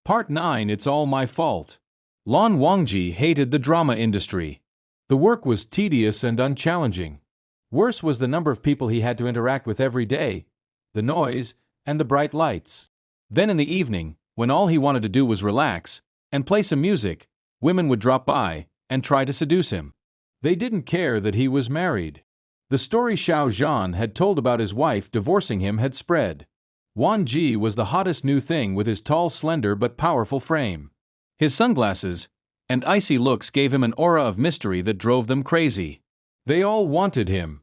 Part 9. It's all my fault. Wangji hated the drama industry. The work was tedious and unchallenging. Worse was the number of people he had to interact with every day, the noise, and the bright lights. Then in the evening, when all he wanted to do was relax and play some music, women would drop by and try to seduce him. They didn't care that he was married. The story Zhan had told about his wife divorcing him had spread. Wangji was the hottest new thing with his tall, slender but powerful frame. His sunglasses and icy looks gave him an aura of mystery that drove them crazy. They all wanted him.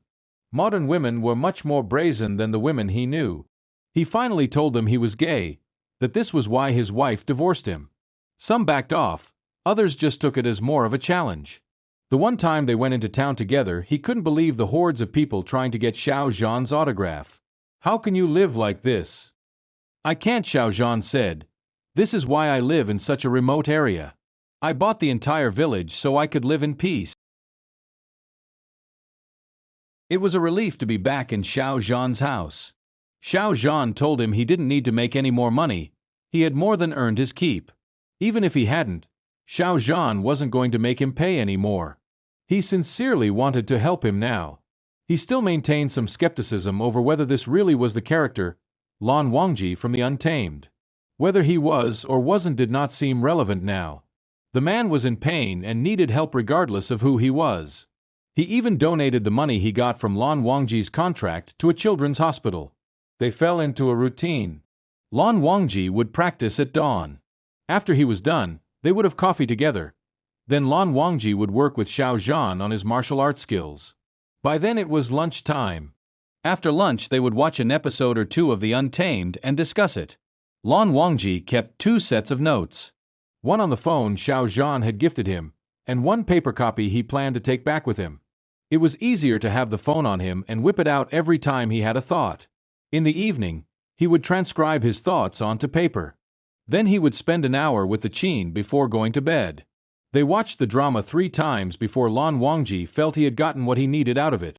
Modern women were much more brazen than the women he knew. He finally told them he was gay, that this was why his wife divorced him. Some backed off, others just took it as more of a challenge. The one time they went into town together, he couldn't believe the hordes of people trying to get Zhan's autograph. "How can you live like this?" "I can't," Zhan said. "This is why I live in such a remote area. I bought the entire village so I could live in peace." It was a relief to be back in Zhan's house. Zhan told him he didn't need to make any more money, he had more than earned his keep. Even if he hadn't, Zhan wasn't going to make him pay any more. He sincerely wanted to help him now. He still maintained some skepticism over whether this really was the character, Wangji from the Untamed. Whether he was or wasn't did not seem relevant now. The man was in pain and needed help regardless of who he was. He even donated the money he got from Wangji's contract to a children's hospital. They fell into a routine. Wangji would practice at dawn. After he was done, they would have coffee together. Then Wangji would work with Zhan on his martial arts skills. By then it was lunch time. After lunch they would watch an episode or two of The Untamed and discuss it. Wangji kept 2 sets of notes. One on the phone Zhan had gifted him, and one paper copy he planned to take back with him. It was easier to have the phone on him and whip it out every time he had a thought. In the evening, he would transcribe his thoughts onto paper. Then he would spend an hour with the Qin before going to bed. They watched the drama 3 times before Wangji felt he had gotten what he needed out of it.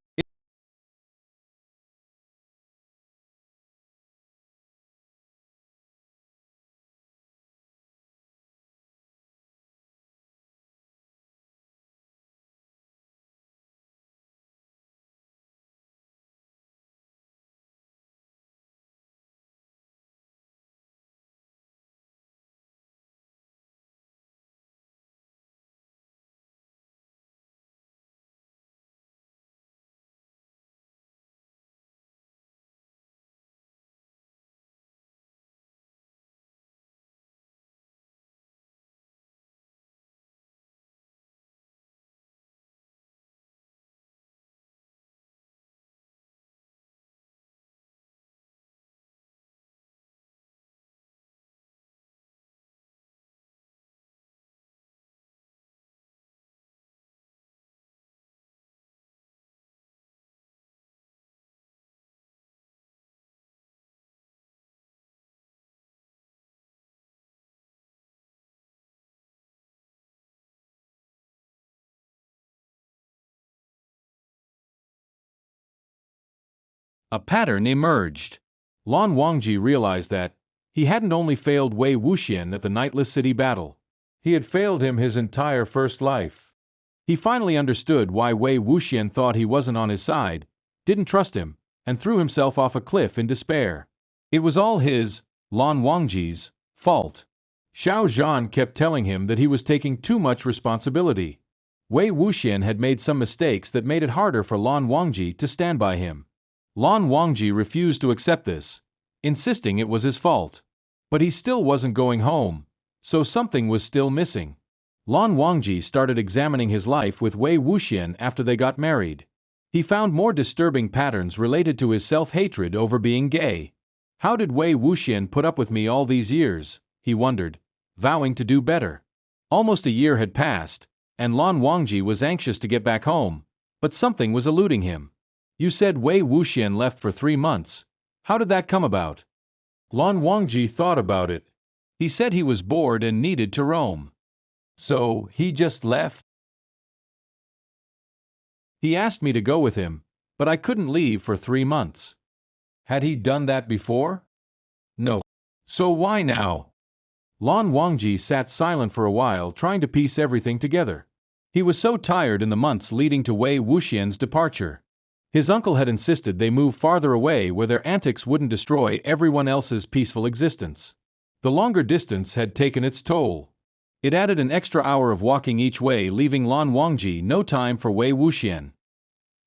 A pattern emerged. Wangji realized that he hadn't only failed Wei Wuxian at the Nightless City battle. He had failed him his entire first life. He finally understood why Wei Wuxian thought he wasn't on his side, didn't trust him, and threw himself off a cliff in despair. It was all his, Wangji's, fault. Zhan kept telling him that he was taking too much responsibility. Wei Wuxian had made some mistakes that made it harder for Wangji to stand by him. Wangji refused to accept this, insisting it was his fault. But he still wasn't going home, so something was still missing. Wangji started examining his life with Wei Wuxian after they got married. He found more disturbing patterns related to his self-hatred over being gay. How did Wei Wuxian put up with me all these years, he wondered, vowing to do better. Almost a year had passed, and Wangji was anxious to get back home, but something was eluding him. "You said Wei Wuxian left for 3 months. How did that come about?" Wangji thought about it. He said he was bored and needed to roam. "So, he just left?" "He asked me to go with him, but I couldn't leave for 3 months." "Had he done that before?" "No. So why now?" Lan Wangji sat silent for a while, trying to piece everything together. He was so tired in the months leading to Wei Wuxian's departure. His uncle had insisted they move farther away where their antics wouldn't destroy everyone else's peaceful existence. The longer distance had taken its toll. It added an extra hour of walking each way, leaving Lan Wangji no time for Wei Wuxian.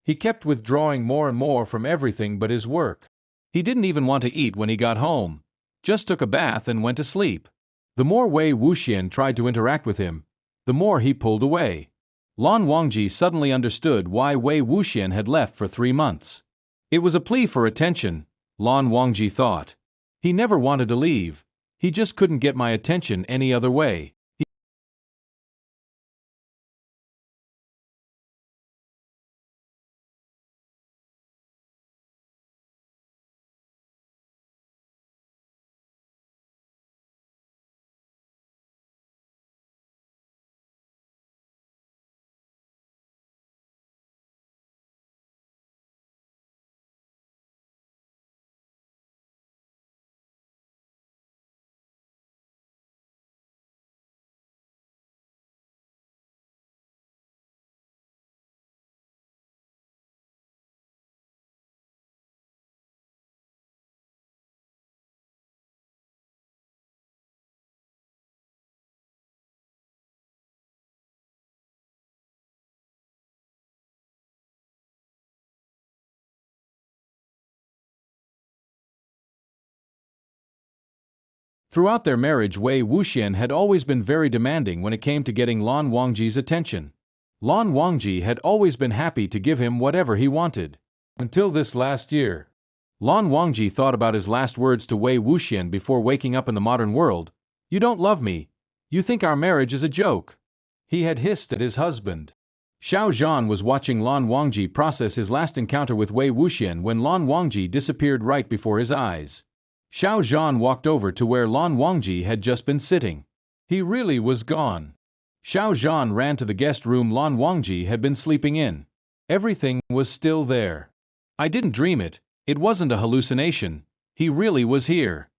He kept withdrawing more and more from everything but his work. He didn't even want to eat when he got home, just took a bath and went to sleep. The more Wei Wuxian tried to interact with him, the more he pulled away. Lan Wangji suddenly understood why Wei Wuxian had left for 3 months. It was a plea for attention, Lan Wangji thought. He never wanted to leave, he just couldn't get my attention any other way. Throughout their marriage, Wei Wuxian had always been very demanding when it came to getting Lan Wangji's attention. Lan Wangji had always been happy to give him whatever he wanted. Until this last year. Lan Wangji thought about his last words to Wei Wuxian before waking up in the modern world. "You don't love me. You think our marriage is a joke," he had hissed at his husband. Xiao Zhan was watching Lan Wangji process his last encounter with Wei Wuxian when Lan Wangji disappeared right before his eyes. Xiao Zhan walked over to where Lan Wangji had just been sitting. He really was gone. Xiao Zhan ran to the guest room Lan Wangji had been sleeping in. Everything was still there. "I didn't dream it, it wasn't a hallucination, he really was here."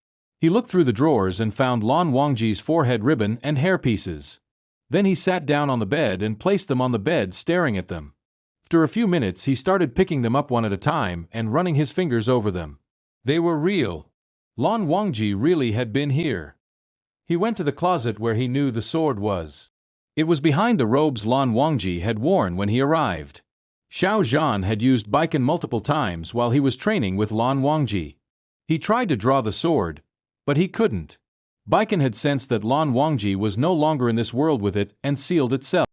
He looked through the drawers and found Lan Wangji's forehead ribbon and hair pieces. Then he sat down on the bed and placed them on the bed, staring at them. After a few minutes he started picking them up one at a time and running his fingers over them. They were real. Lan Wangji really had been here. He went to the closet where he knew the sword was. It was behind the robes Lan Wangji had worn when he arrived. Xiao Zhan had used Baiken multiple times while he was training with Lan Wangji. He tried to draw the sword, but he couldn't. Baiken had sensed that Lan Wangji was no longer in this world with it and sealed itself.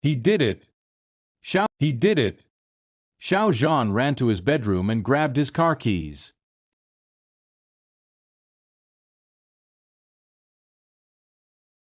He did it. He did it. Xiao Zhan ran to his bedroom and grabbed his car keys.